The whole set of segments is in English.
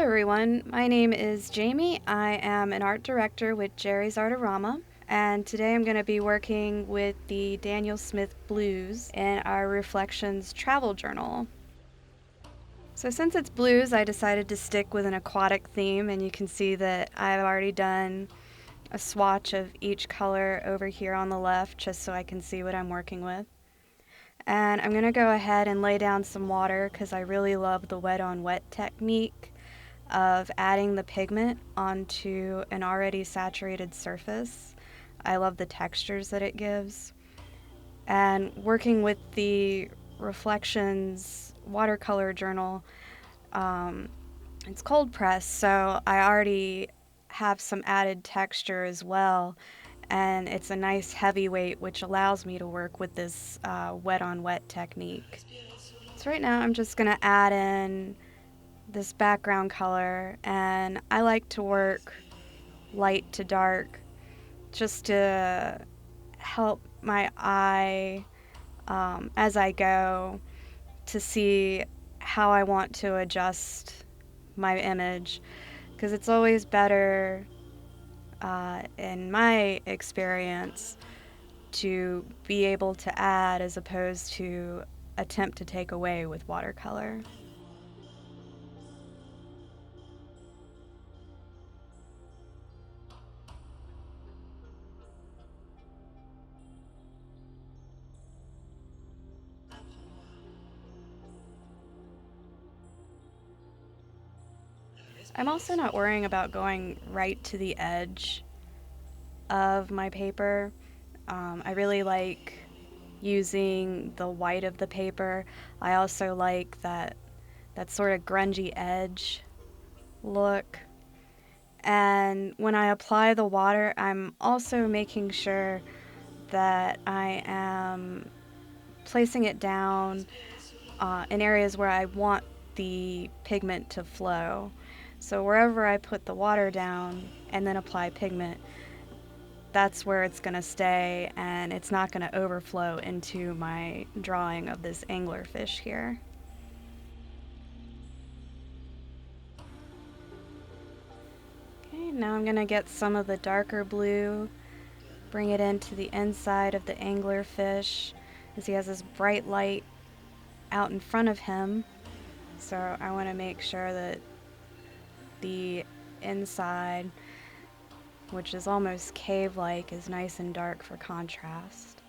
everyone, my name is Jamie. I am an art director with Jerry's Artarama, and today I'm going to be working with the Daniel Smith Blues in our Reflections travel journal. So since it's blues, I decided to stick with an aquatic theme, and you can see that I've already done a swatch of each color over here on the left just so I can see what I'm working with. And I'm going to go ahead and lay down some water because I really love the wet on wet technique of adding the pigment onto an already saturated surface. I love the textures that it gives. And working with the Reflections watercolor journal, it's cold press, so I already have some added texture as well. And it's a nice heavyweight, which allows me to work with this wet on wet technique. So right now I'm just going to add in this background color, and I like to work light to dark just to help my eye as I go to see how I want to adjust my image, because it's always better in my experience to be able to add as opposed to attempt to take away with watercolor. I'm also not worrying about going right to the edge of my paper. I really like using the white of the paper. I also like that sort of grungy edge look. And when I apply the water, I'm also making sure that I am placing it down in areas where I want the pigment to flow. So wherever I put the water down and then apply pigment, that's where it's going to stay, and it's not going to overflow into my drawing of this anglerfish here. Okay, now I'm going to get some of the darker blue, bring it into the inside of the anglerfish as he has this bright light out in front of him. So I want to make sure that the inside, which is almost cave-like, is nice and dark for contrast.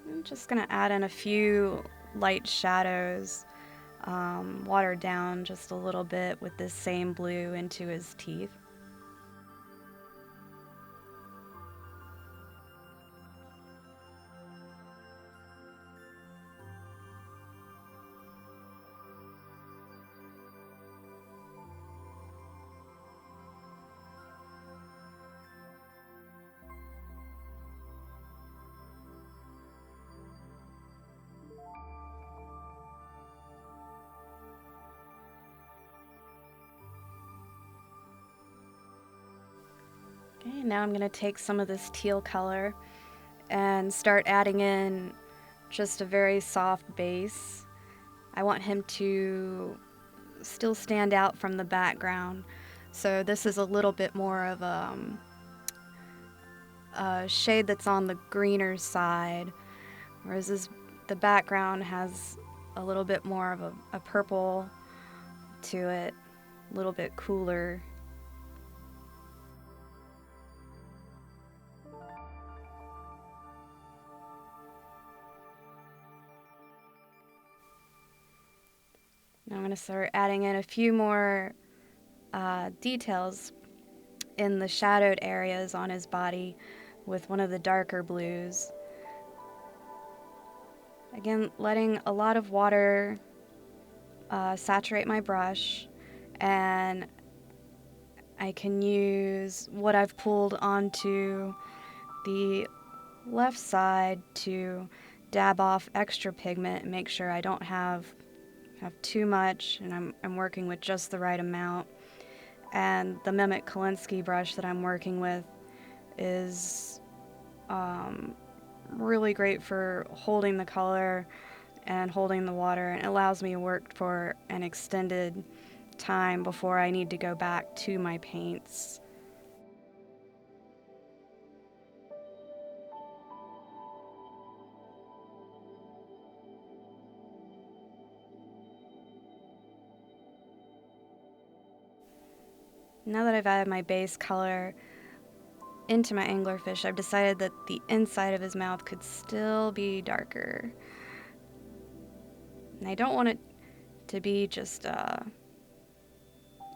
I'm just going to add in a few light shadows, watered down just a little bit with this same blue into his teeth. Okay, now I'm going to take some of this teal color and start adding in just a very soft base. I want him to still stand out from the background. So this is a little bit more of a shade that's on the greener side, whereas the background has a little bit more of a purple to it, a little bit cooler. Now I'm going to start adding in a few more details in the shadowed areas on his body with one of the darker blues. Again, letting a lot of water saturate my brush, and I can use what I've pulled onto the left side to dab off extra pigment and make sure I don't have have too much, and I'm working with just the right amount. And the Mimic Kolinsky brush that I'm working with is really great for holding the color and holding the water, and it allows me to work for an extended time before I need to go back to my paints. Now that I've added my base color into my anglerfish, I've decided that the inside of his mouth could still be darker. And I don't want it to be just a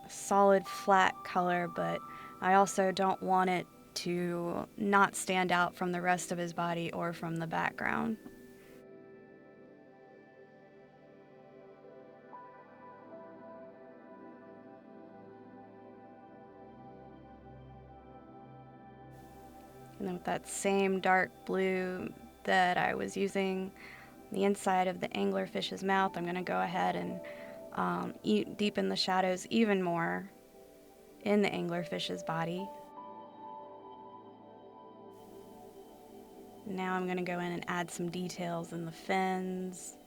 solid flat color, but I also don't want it to not stand out from the rest of his body or from the background. And then with that same dark blue that I was using the inside of the anglerfish's mouth, I'm going to go ahead and deepen the shadows even more in the anglerfish's body. Now I'm going to go in and add some details in the fins.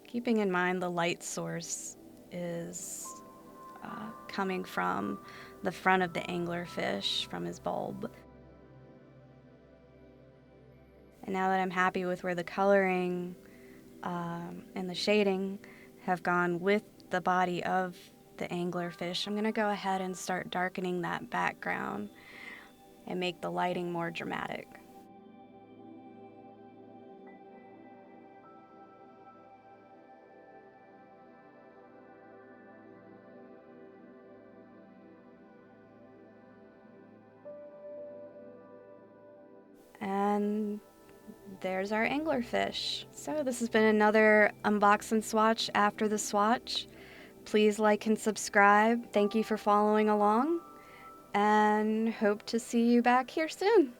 Keeping in mind the light source is coming from the front of the anglerfish, from his bulb. And now that I'm happy with where the coloring and the shading have gone with the body of the anglerfish, I'm going to go ahead and start darkening that background and make the lighting more dramatic. And there's our anglerfish. So this has been another unbox and swatch after the swatch. Please like and subscribe. Thank you for following along, and hope to see you back here soon.